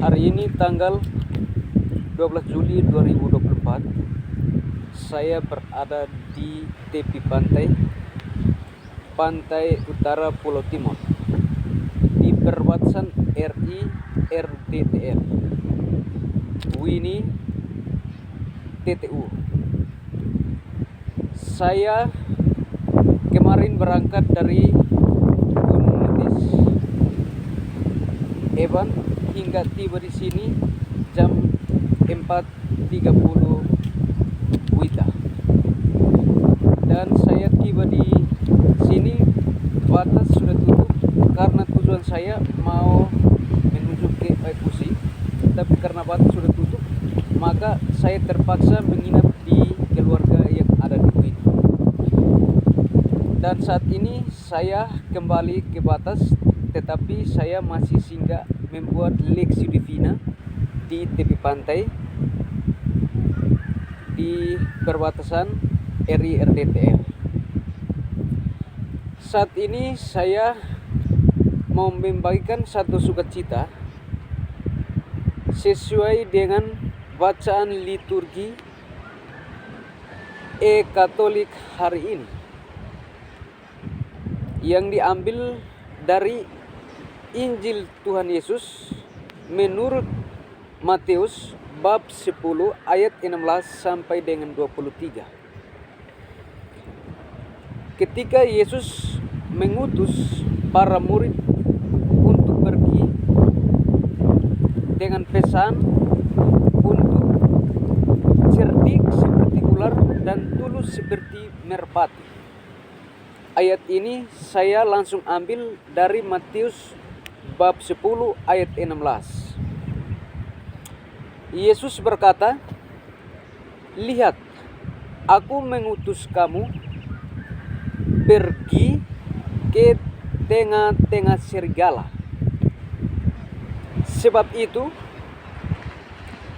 Hari ini tanggal 12 Juli 2024. Saya berada di tepi pantai utara Pulau Timor, di perbatasan RI RDTR Wini TTU. Saya kemarin berangkat dari Gunung Mutis Eban hingga tiba di sini jam 4.30 WITA, dan saya tiba di sini batas sudah tutup karena tujuan saya mau menuju ke Paikusi, tapi karena batas sudah tutup maka saya terpaksa menginap di keluarga yang ada di Wini. Dan saat ini saya kembali ke batas, tetapi saya masih singgah membuat leksi divina di tepi pantai di perbatasan RI RDTR. Saat ini saya mau membagikan satu sukacita sesuai dengan bacaan liturgi Katolik hari ini, yang diambil dari Injil Tuhan Yesus menurut Matius bab 10 ayat 16 sampai dengan 23. Ketika Yesus mengutus para murid untuk pergi dengan pesan untuk cerdik seperti ular dan tulus seperti merpati. Ayat ini saya langsung ambil dari Matius bab 10 ayat 16. Yesus berkata, "Lihat, aku mengutus kamu pergi ke tengah-tengah serigala. Sebab itu,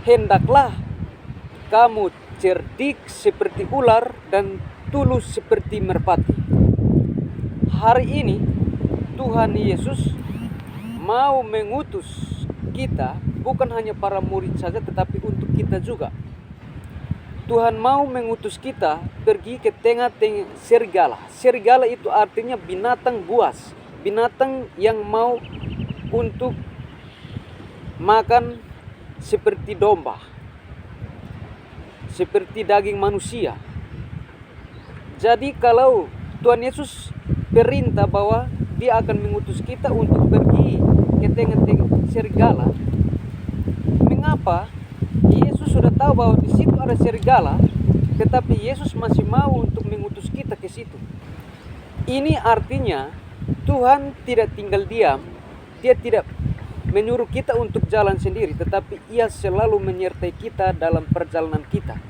hendaklah kamu cerdik seperti ular dan tulus seperti merpati." Hari ini Tuhan Yesus mau mengutus kita, bukan hanya para murid saja tetapi untuk kita juga. Tuhan mau mengutus kita pergi ke tengah-tengah serigala. Serigala itu artinya binatang buas, binatang yang mau untuk makan seperti domba, seperti daging manusia. Jadi kalau Tuhan Yesus perintah bahwa Dia akan mengutus kita untuk pergi ke tengah-tengah serigala, mengapa Yesus sudah tahu bahwa di situ ada serigala, tetapi Yesus masih mau untuk mengutus kita ke situ? Ini artinya Tuhan tidak tinggal diam. Dia tidak menyuruh kita untuk jalan sendiri, tetapi Ia selalu menyertai kita dalam perjalanan kita.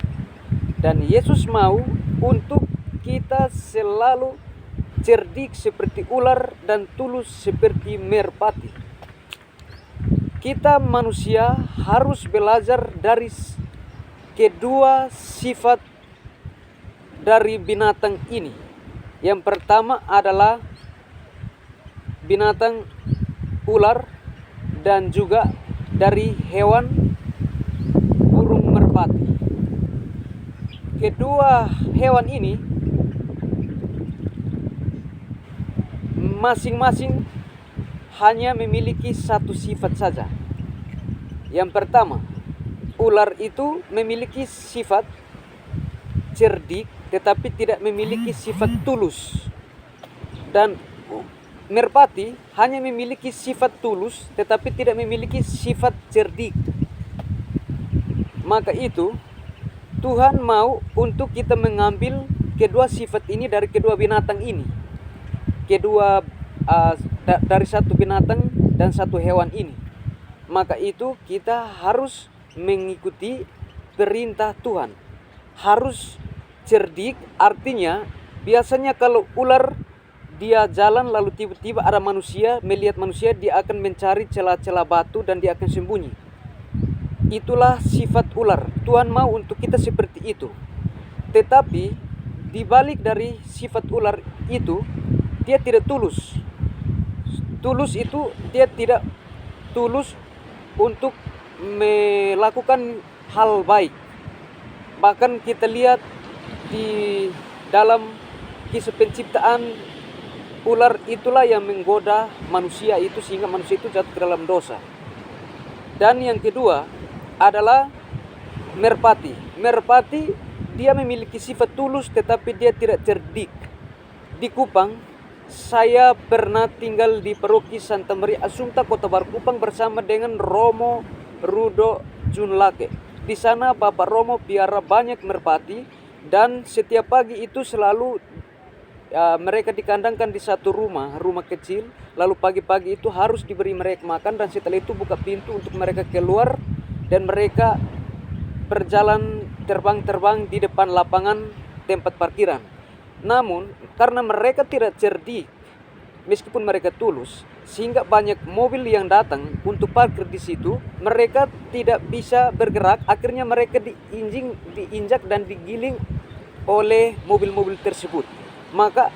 Dan Yesus mau untuk kita selalu cerdik seperti ular dan tulus seperti merpati. Kita manusia harus belajar dari kedua sifat dari binatang ini. Yang pertama adalah binatang ular dan juga dari hewan burung merpati. Kedua hewan ini masing-masing hanya memiliki satu sifat saja. Yang pertama, ular itu memiliki sifat cerdik tetapi tidak memiliki sifat tulus. Dan merpati hanya memiliki sifat tulus tetapi tidak memiliki sifat cerdik. Maka itu Tuhan mau untuk kita mengambil kedua sifat ini dari kedua binatang ini. Dari satu binatang dan satu hewan ini. Maka itu kita harus mengikuti perintah Tuhan. Harus cerdik, artinya biasanya kalau ular dia jalan lalu tiba-tiba ada manusia, melihat manusia, dia akan mencari celah-celah batu dan dia akan sembunyi. Itulah sifat ular. Tuhan mau untuk kita seperti itu. Tetapi di balik dari sifat ular itu, dia tidak tulus. Tulus itu dia tidak tulus untuk melakukan hal baik. Bahkan kita lihat di dalam kisah penciptaan, ular itulah yang menggoda manusia itu sehingga manusia itu jatuh ke dalam dosa. Dan yang kedua adalah merpati. Merpati dia memiliki sifat tulus tetapi dia tidak cerdik. Di Kupang, saya pernah tinggal di paroki Santa Maria Assumpta Kota Baru Kupang bersama dengan Romo Rudo Junlake. Di sana Bapak Romo piara banyak merpati dan setiap pagi itu selalu mereka dikandangkan di satu rumah kecil. Lalu pagi-pagi itu harus diberi mereka makan dan setelah itu buka pintu untuk mereka keluar dan mereka berjalan terbang-terbang di depan lapangan tempat parkiran. Namun karena mereka tidak cerdik, meskipun mereka tulus, sehingga banyak mobil yang datang untuk parkir di situ, mereka tidak bisa bergerak. Akhirnya mereka diinjak dan digiling oleh mobil-mobil tersebut. Maka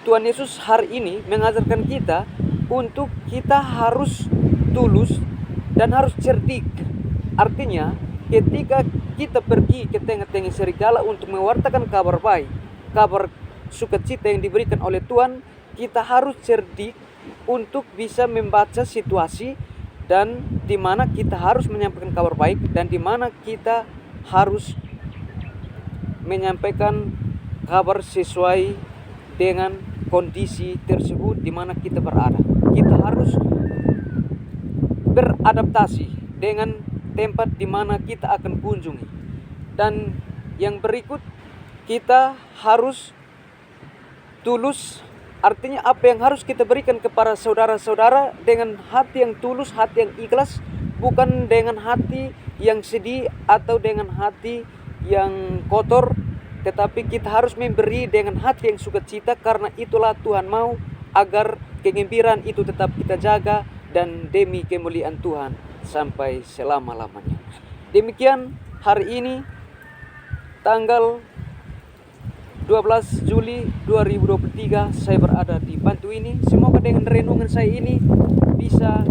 Tuhan Yesus hari ini mengajarkan kita untuk kita harus tulus dan harus cerdik. Artinya ketika kita pergi ke tengah-tengah serigala untuk mewartakan kabar baik, kabar sukacita yang diberikan oleh Tuhan, kita harus cerdik untuk bisa membaca situasi dan di mana kita harus menyampaikan kabar baik dan di mana kita harus menyampaikan kabar sesuai dengan kondisi tersebut di mana kita berada. Kita harus beradaptasi dengan tempat di mana kita akan kunjungi. Dan yang berikut, kita harus tulus. Artinya apa yang harus kita berikan kepada saudara-saudara dengan hati yang tulus, hati yang ikhlas, bukan dengan hati yang sedih atau dengan hati yang kotor, tetapi kita harus memberi dengan hati yang sukacita karena itulah Tuhan mau agar kegembiraan itu tetap kita jaga dan demi kemuliaan Tuhan sampai selama-lamanya. Demikian hari ini tanggal 12 Juli 2023 saya berada di Bantu ini. Semoga dengan renungan saya ini bisa